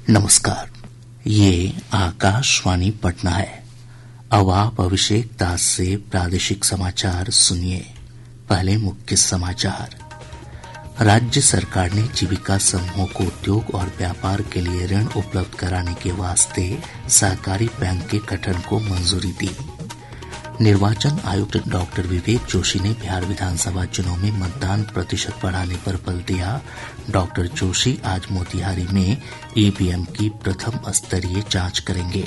नमस्कार, ये आकाशवाणी पटना है। अब आप अभिषेक दास से प्रादेशिक समाचार सुनिए। पहले मुख्य समाचार। राज्य सरकार ने जीविका समूहों को उद्योग और व्यापार के लिए ऋण उपलब्ध कराने के वास्ते सहकारी बैंक के गठन को मंजूरी दी। निर्वाचन आयुक्त डॉक्टर विवेक जोशी ने बिहार विधानसभा चुनाव में मतदान प्रतिशत बढ़ाने पर बल दिया। डॉक्टर जोशी आज मोतिहारी में ईवीएम की प्रथम स्तरीय जांच करेंगे।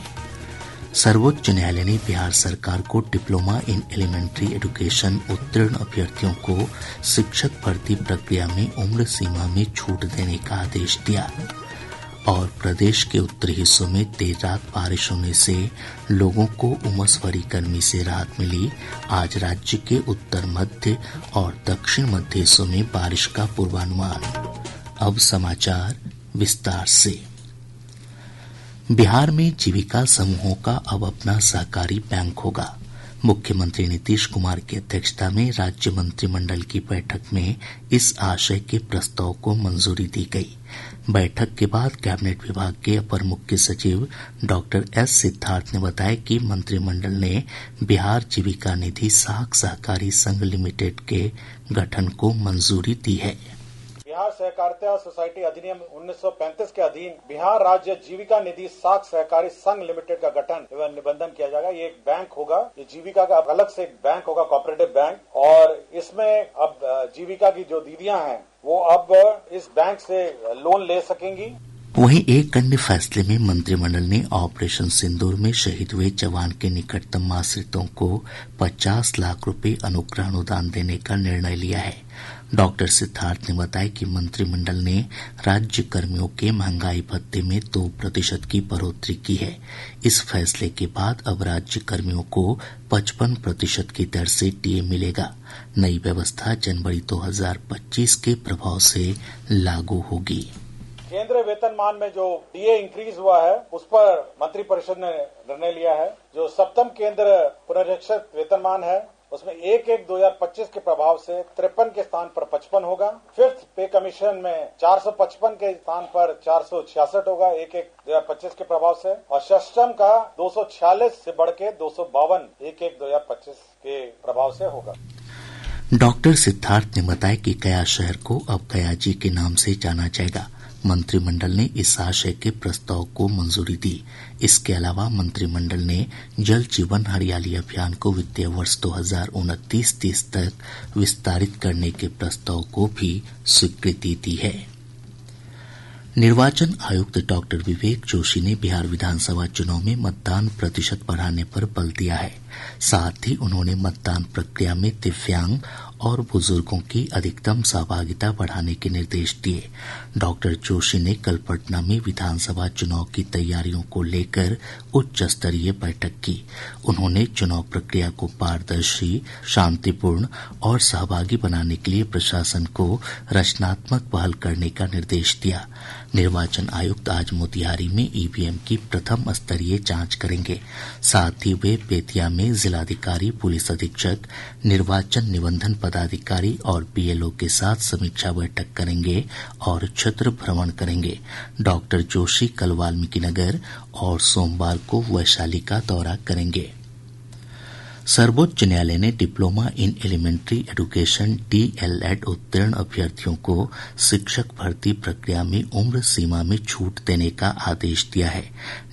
सर्वोच्च न्यायालय ने बिहार सरकार को डिप्लोमा इन एलिमेंट्री एजुकेशन उत्तीर्ण अभ्यर्थियों को शिक्षक भर्ती प्रक्रिया में उम्र सीमा में छूट देने का आदेश दिया। और प्रदेश के उत्तरी हिस्सों में देर रात बारिश होने से लोगों को उमस भरी गर्मी से राहत मिली। आज राज्य के उत्तर मध्य और दक्षिण मध्य हिस्सों में बारिश का पूर्वानुमान। अब समाचार विस्तार से। बिहार में जीविका समूहों का अब अपना सहकारी बैंक होगा। मुख्यमंत्री नीतीश कुमार की अध्यक्षता में राज्य मंत्रिमंडल की बैठक में इस आशय के प्रस्ताव को मंजूरी दी गई। बैठक के बाद कैबिनेट विभाग के अपर मुख्य सचिव डॉक्टर एस सिद्धार्थ ने बताया कि मंत्रिमंडल ने बिहार जीविका निधि साख सहकारी संघ लिमिटेड के गठन को मंजूरी दी है। बिहार सहकारिता सोसाइटी अधिनियम 1935 के अधीन बिहार राज्य जीविका निधि साख सहकारी संघ लिमिटेड का गठन एवं निबंधन किया जाएगा। ये एक बैंक होगा, ये जीविका का अलग से एक बैंक होगा, कोऑपरेटिव बैंक, और इसमें अब जीविका की जो दीदियां हैं वो अब इस बैंक से लोन ले सकेंगी। वहीं एक अन्य फैसले में मंत्रिमंडल ने ऑपरेशन सिंदूर में शहीद हुए जवान के निकटतम आश्रितों को 50 लाख रुपए अनुग्रह अनुदान देने का निर्णय लिया है। डॉक्टर सिद्धार्थ ने बताया कि मंत्रिमंडल ने राज्य कर्मियों के महंगाई भत्ते में 2% की बढ़ोतरी की है। इस फैसले के बाद अब राज्य कर्मियों को 55% की दर से टीए मिलेगा। नई व्यवस्था जनवरी 2025 के प्रभाव से लागू होगी। केंद्रीय वेतनमान में जो डीए इंक्रीज हुआ है उस पर मंत्रिपरिषद ने निर्णय लिया है। जो सप्तम केंद्र पुनरीक्षित वेतनमान है उसमें 1/1/2025 के प्रभाव से 53 के स्थान पर 55 होगा। फिफ्थ पे कमीशन में 455 के स्थान पर 466 होगा 1/1/2025 के प्रभाव से, और षष्टम का 246 से बढ़ के 252 1/1/2025 के प्रभाव से होगा। डॉक्टर सिद्धार्थ ने बताया कि गया शहर को अब गया जी के नाम से जाना जाएगा। मंत्रिमंडल ने इस आशय के प्रस्ताव को मंजूरी दी। इसके अलावा मंत्रिमंडल ने जल जीवन हरियाली अभियान को वित्तीय वर्ष 2029-30 तक विस्तारित करने के प्रस्ताव को भी स्वीकृति दी है। निर्वाचन आयुक्त डॉक्टर विवेक जोशी ने बिहार विधानसभा चुनाव में मतदान प्रतिशत बढ़ाने पर बल दिया है। साथ ही उन्होंने मतदान प्रक्रिया में दिव्यांग और बुजुर्गों की अधिकतम सहभागिता बढ़ाने के निर्देश दिए। डॉक्टर जोशी ने कल पटना में विधानसभा चुनाव की तैयारियों को लेकर उच्च स्तरीय बैठक की। उन्होंने चुनाव प्रक्रिया को पारदर्शी, शांतिपूर्ण और सहभागी बनाने के लिए प्रशासन को रचनात्मक पहल करने का निर्देश दिया। निर्वाचन आयुक्त आज मोतिहारी में ईवीएम की प्रथम स्तरीय जांच करेंगे। साथ ही वे बेतिया में जिलाधिकारी, पुलिस अधीक्षक, निर्वाचन निबंधन पदाधिकारी और बीएलओ के साथ समीक्षा बैठक करेंगे और क्षेत्र भ्रमण करेंगे। डॉक्टर जोशी कल वाल्मीकिनगर और सोमवार को वैशाली का दौरा करेंगे। सर्वोच्च न्यायालय ने diploma in elementary education D El Ed उत्तीर्ण अभ्यर्थियों को शिक्षक भर्ती प्रक्रिया में उम्र सीमा में छूट देने का आदेश दिया है।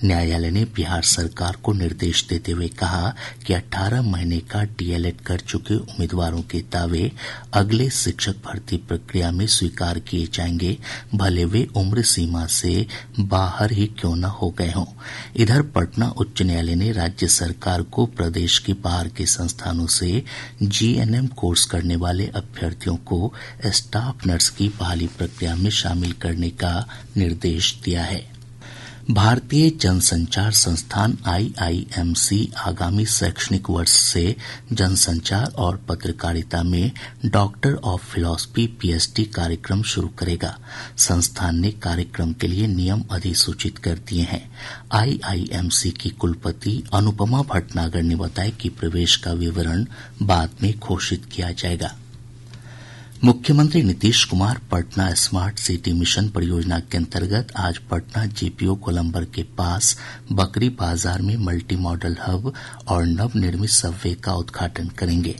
न्यायालय ने बिहार सरकार को निर्देश देते हुए कहा कि 18 महीने का डीएलएड कर चुके उम्मीदवारों के दावे अगले शिक्षक भर्ती प्रक्रिया में स्वीकार किए जाएंगे, भले वे उम्र सीमा से बाहर ही क्यों न हो गए हों। इधर पटना उच्च न्यायालय ने राज्य सरकार को प्रदेश के बाहर के संस्थानों से जीएनएम कोर्स करने वाले अभ्यर्थियों को स्टाफ नर्स की बहाली प्रक्रिया में शामिल करने का निर्देश दिया है। भारतीय जनसंचार संस्थान IIMC आगामी शैक्षणिक वर्ष से जनसंचार और पत्रकारिता में डॉक्टर ऑफ फिलॉसफी PhD कार्यक्रम शुरू करेगा। संस्थान ने कार्यक्रम के लिए नियम अधिसूचित कर दिए हैं। IIMC की कुलपति अनुपमा भटनागर ने बताया कि प्रवेश का विवरण बाद में घोषित किया जाएगा। मुख्यमंत्री Nitish Kumar Patna smart city mission परियोजना के अंतर्गत आज पटना GPO गोलंबर के पास बकरी बाजार में मल्टी मॉडल हब और नवनिर्मित सबवे का उद्घाटन करेंगे।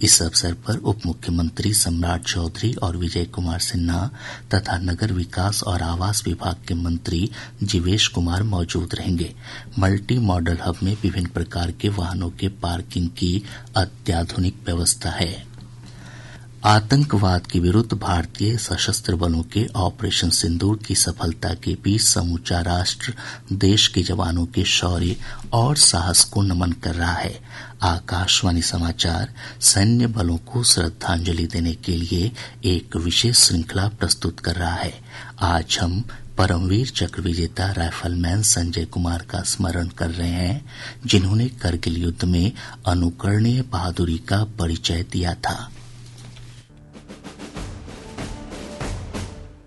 इस अवसर पर उप मुख्यमंत्री सम्राट चौधरी और विजय कुमार सिन्हा तथा नगर विकास और आवास विभाग के मंत्री जीवेश कुमार मौजूद रहेंगे। मल्टी मॉडल हब में विभिन्न प्रकार के वाहनों के पार्किंग की अत्याधुनिक व्यवस्था है। आतंकवाद के विरुद्ध भारतीय सशस्त्र बलों के ऑपरेशन सिंदूर की सफलता के बीच समूचा राष्ट्र देश के जवानों के शौर्य और साहस को नमन कर रहा है। आकाशवाणी समाचार सैन्य बलों को श्रद्धांजलि देने के लिए एक विशेष श्रृंखला प्रस्तुत कर रहा है। आज हम परमवीर चक्र विजेता राइफलमैन संजय कुमार का स्मरण कर रहे हैं, जिन्होंने करगिल युद्ध में अनुकरणीय बहादुरी का परिचय दिया था।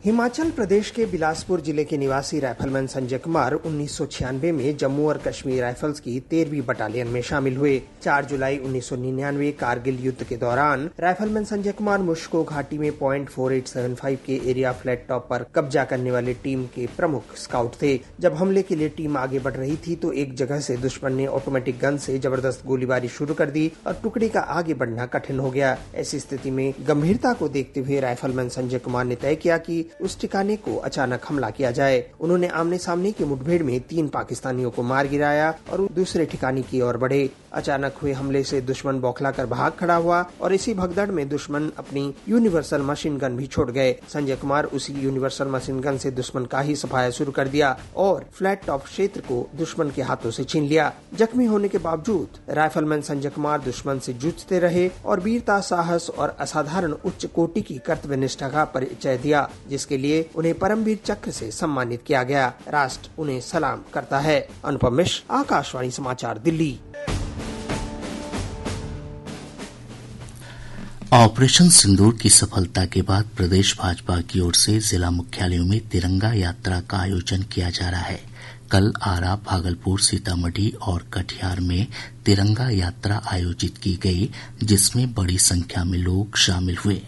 हिमाचल प्रदेश के बिलासपुर जिले के निवासी राइफलमैन संजय कुमार 1996 में जम्मू और कश्मीर राइफल्स की 13वीं बटालियन में शामिल हुए। 4 जुलाई 1999 कारगिल युद्ध के दौरान राइफलमैन संजय कुमार मुश्को घाटी में .4875 के एरिया फ्लैट टॉप पर कब्जा करने वाले टीम के प्रमुख स्काउट थे। जब हमले के लिए टीम आगे बढ़ रही थी तो एक जगह से दुश्मन ने ऑटोमेटिक गन से जबरदस्त गोलीबारी शुरू कर दी और टुकड़ी का आगे बढ़ना कठिन हो गया। ऐसी स्थिति में गंभीरता को देखते हुए राइफलमैन संजय कुमार ने तय किया कि उस ठिकाने को अचानक हमला किया जाए। उन्होंने आमने सामने की मुठभेड़ में 3 पाकिस्तानियों को मार गिराया और दूसरे ठिकाने की ओर बढ़े। अचानक हुए हमले से दुश्मन बौखलाकर भाग खड़ा हुआ और इसी भगदड़ में दुश्मन अपनी यूनिवर्सल मशीन गन भी छोड़ गए। संजय कुमार उसी यूनिवर्सल मशीन गन से दुश्मन का ही सफाया शुरू कर दिया और फ्लैट टॉप क्षेत्र को दुश्मन के हाथों से छीन लिया। जख्मी होने के बावजूद राइफलमैन संजय कुमार दुश्मन से जूझते रहे और वीरता, साहस और असाधारण उच्च कोटि की कर्तव्य निष्ठा का परिचय दिया, जिसके लिए उन्हें परमवीर चक्र से सम्मानित किया गया। राष्ट्र उन्हें सलाम करता है। अनुपम मिश्र, आकाशवाणी समाचार, दिल्ली। ऑपरेशन सिंदूर की सफलता के बाद प्रदेश भाजपा की ओर से जिला मुख्यालयों में तिरंगा यात्रा का आयोजन किया जा रहा है। कल आरा, भागलपुर, सीतामढ़ी और कटिहार में तिरंगा यात्रा आयोजित की गई, जिसमें बड़ी संख्या में लोग शामिल हुए।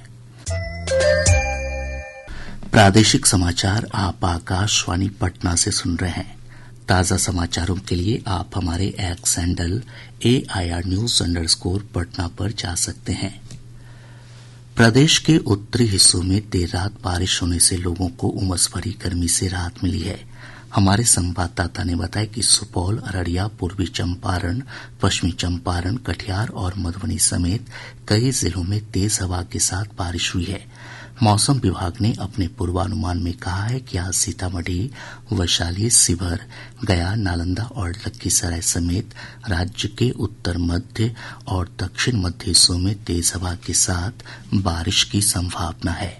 प्रादेशिक समाचार आप आकाशवाणी पटना से सुन रहे हैं। ताज़ा समाचारों के लिए आप हमारे एक्स हैंडल AIR News_पटना पर जा सकते हैं। प्रदेश के उत्तरी हिस्सों में देर रात बारिश होने से लोगों को उमस भरी गर्मी से राहत मिली है। हमारे संवाददाता ने बताया कि सुपौल, अररिया, पूर्वी चंपारण, पश्चिमी चंपारण, कटिहार और मधुबनी समेत कई जिलों में तेज हवा के साथ बारिश हुई है। मौसम विभाग ने अपने पूर्वानुमान में कहा है कि आज सीतामढ़ी, वैशाली, शिवहर, गया, नालंदा और लखीसराय समेत राज्य के उत्तर मध्य और दक्षिण मध्य हिस्सों में तेज हवा के साथ बारिश की संभावना है।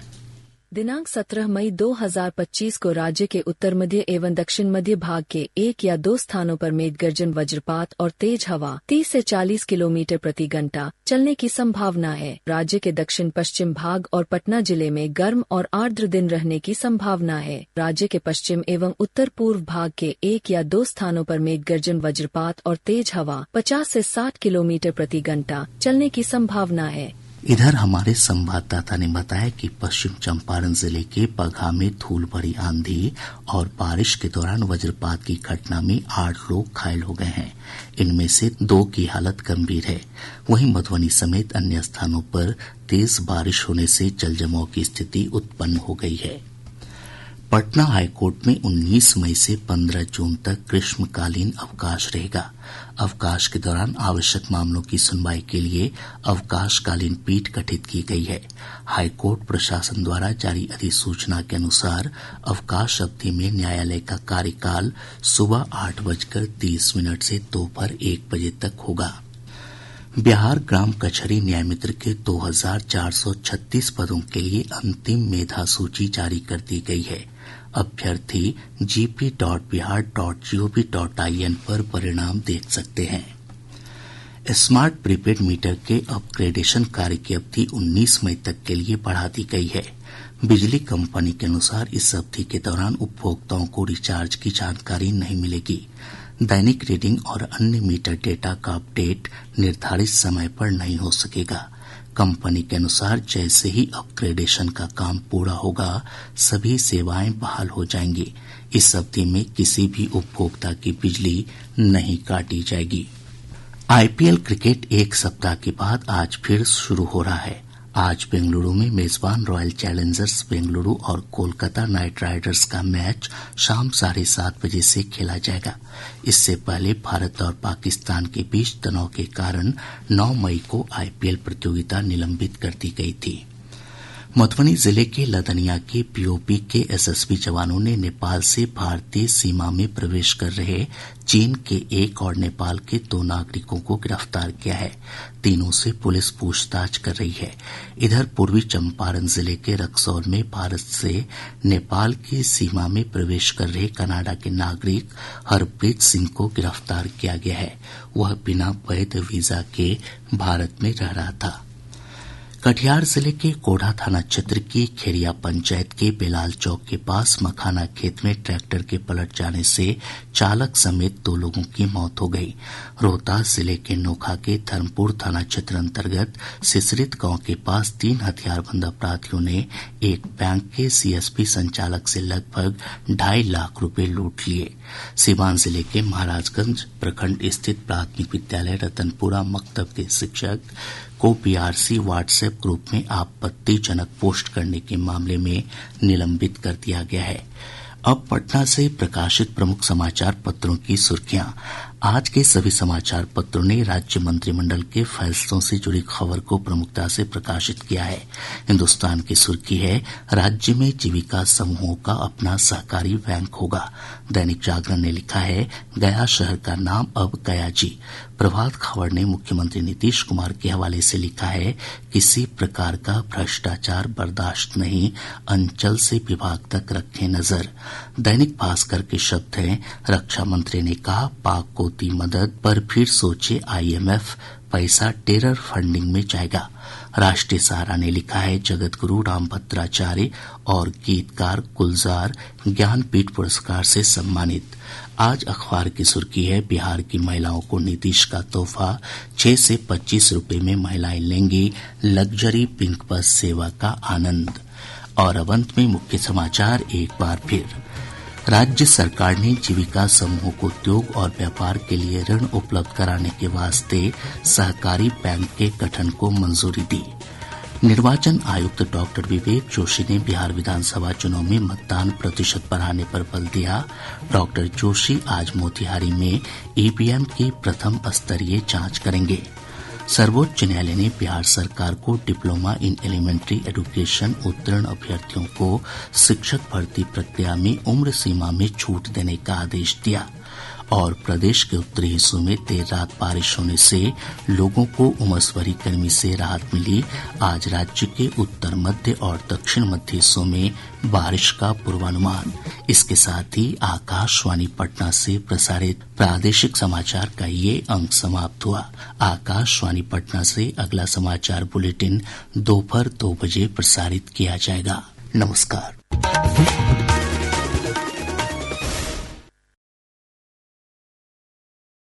दिनांक 17 मई 2025 को राज्य के उत्तर मध्य एवं दक्षिण मध्य भाग के 1 या 2 स्थानों पर मेघ गर्जन, वज्रपात और तेज हवा 30 से 40 किलोमीटर प्रति घंटा चलने की संभावना है। राज्य के दक्षिण पश्चिम भाग और पटना जिले में गर्म और आर्द्र दिन रहने की संभावना है। राज्य के पश्चिम एवं उत्तर पूर्व भाग के 1 या 2 स्थानों पर मेघ गर्जन, वज्रपात और तेज हवा 50 से 60 किलोमीटर प्रति घंटा चलने की संभावना है। इधर हमारे संवाददाता ने बताया कि पश्चिम चंपारण जिले के बगहा में धूल भरी आंधी और बारिश के दौरान वज्रपात की घटना में 8 लोग घायल हो गए हैं। इनमें से 2 की हालत गंभीर है। वहीं मधुबनी समेत अन्य स्थानों पर तेज बारिश होने से जलजमाव की स्थिति उत्पन्न हो गई है। पटना हाईकोर्ट में 19 मई से 15 जून तक ग्रीष्मकालीन अवकाश रहेगा। अवकाश के दौरान आवश्यक मामलों की सुनवाई के लिए अवकाशकालीन पीठ गठित की गई है। हाईकोर्ट प्रशासन द्वारा जारी अधिसूचना के अनुसार अवकाश अवधि में न्यायालय का कार्यकाल सुबह 8:30 से दोपहर 1 बजे तक होगा। बिहार ग्राम कचहरी न्यायमित्र के 2436 पदों के लिए अंतिम मेधा सूची जारी कर दी गई है। अभ्यर्थी gp.bihar.gov.in पर परिणाम देख सकते हैं। स्मार्ट प्रीपेड मीटर के अपग्रेडेशन कार्य की अवधि 19 मई तक के लिए बढ़ा दी गई है। बिजली कंपनी के अनुसार इस अवधि के दौरान उपभोक्ताओं को रिचार्ज की जानकारी नहीं मिलेगी। दैनिक रीडिंग और अन्य मीटर डेटा का अपडेट निर्धारित समय पर नहीं हो सकेगा। कंपनी के अनुसार जैसे ही अपग्रेडेशन का काम पूरा होगा, सभी सेवाएं बहाल हो जाएंगी। इस अवधि में किसी भी उपभोक्ता की बिजली नहीं काटी जाएगी। आईपीएल क्रिकेट एक सप्ताह के बाद आज फिर शुरू हो रहा है। आज बेंगलुरु में मेजबान रॉयल चैलेंजर्स बेंगलुरु और कोलकाता नाइट राइडर्स का मैच शाम 7:30 बजे से खेला जाएगा। इससे पहले भारत और पाकिस्तान के बीच तनाव के कारण 9 मई को आईपीएल प्रतियोगिता निलंबित कर दी गई थी। मधुबनी जिले के लदनिया के पीओपी के एसएसबी जवानों ने नेपाल से भारतीय सीमा में प्रवेश कर रहे चीन के एक और नेपाल के 2 नागरिकों को गिरफ्तार किया है। तीनों से पुलिस पूछताछ कर रही है। इधर पूर्वी चंपारण जिले के रक्सौल में भारत से नेपाल की सीमा में प्रवेश कर रहे कनाडा के नागरिक हरप्रीत सिंह को गिरफ्तार किया गया है। वह बिना वैध वीजा के भारत में रह रहा था। कटिहार जिले के कोढ़ा थाना क्षेत्र की खेरिया पंचायत के बेलाल चौक के पास मखाना खेत में ट्रैक्टर के पलट जाने से चालक समेत 2 लोगों की मौत हो गई। रोहतास जिले के नोखा के धर्मपुर थाना क्षेत्र अंतर्गत सिसरित गांव के पास 3 हथियारबंद अपराधियों ने एक बैंक के सीएसपी संचालक से लगभग 2.5 लाख रुपए लूट लिए। सीवान जिले के महाराजगंज प्रखंड स्थित प्राथमिक विद्यालय रतनपुरा मकतब के शिक्षक को पीआरसी व्हाट्सएप ग्रुप में आपत्तिजनक पोस्ट करने के मामले में निलंबित कर दिया गया है। अब पटना से प्रकाशित प्रमुख समाचार पत्रों की सुर्खियां। आज के सभी समाचार पत्रों ने राज्य मंत्रिमंडल के फैसलों से जुड़ी खबर को प्रमुखता से प्रकाशित किया है। हिन्दुस्तान की सुर्खी है, राज्य में जीविका समूहों का अपना सहकारी बैंक होगा। दैनिक जागरण ने लिखा है, गया शहर का नाम अब गया जी। प्रभात खबर ने मुख्यमंत्री नीतीश कुमार के हवाले से लिखा है, किसी प्रकार का भ्रष्टाचार बर्दाश्त नहीं, अंचल से विभाग तक रखें नजर। दैनिक भास्कर के शब्द हैं, रक्षा मंत्री ने कहा पाक को दी मदद पर फिर सोचे आईएमएफ, पैसा टेरर फंडिंग में जाएगा। राष्ट्रीय सहारा ने लिखा है, जगत गुरु रामभद्राचार्य और गीतकार गुलजार ज्ञानपीठ पुरस्कार से सम्मानित। आज अखबार की सुर्खी है, बिहार की महिलाओं को नीतीश का तोहफा, 6 से 25 रुपए में महिलाएं लेंगी लग्जरी पिंक बस सेवा का आनंद। और अब अंत में मुख्य समाचार एक बार फिर। राज्य सरकार ने जीविका समूहों को उद्योग और व्यापार के लिए ऋण उपलब्ध कराने के वास्ते सहकारी बैंक के गठन को मंजूरी दी। निर्वाचन आयुक्त डॉक्टर विवेक जोशी ने बिहार विधानसभा चुनाव में मतदान प्रतिशत बढ़ाने पर बल दिया। डॉक्टर जोशी आज मोतिहारी में ईवीएम की प्रथम स्तरीय जांच करेंगे। सर्वोच्च न्यायालय ने बिहार सरकार को डिप्लोमा इन एलिमेंट्री एजुकेशन उत्तीर्ण अभ्यर्थियों को शिक्षक भर्ती प्रक्रिया में उम्र सीमा में छूट देने का आदेश दिया। और प्रदेश के उत्तरी हिस्सों में देर रात बारिश होने से लोगों को उमस भरी गर्मी से राहत मिली। आज राज्य के उत्तर मध्य और दक्षिण मध्य हिस्सों में बारिश का पूर्वानुमान। इसके साथ ही आकाशवाणी पटना से प्रसारित प्रादेशिक समाचार का ये अंक समाप्त हुआ। आकाशवाणी पटना से अगला समाचार बुलेटिन दोपहर 2 बजे प्रसारित किया जाएगा। नमस्कार।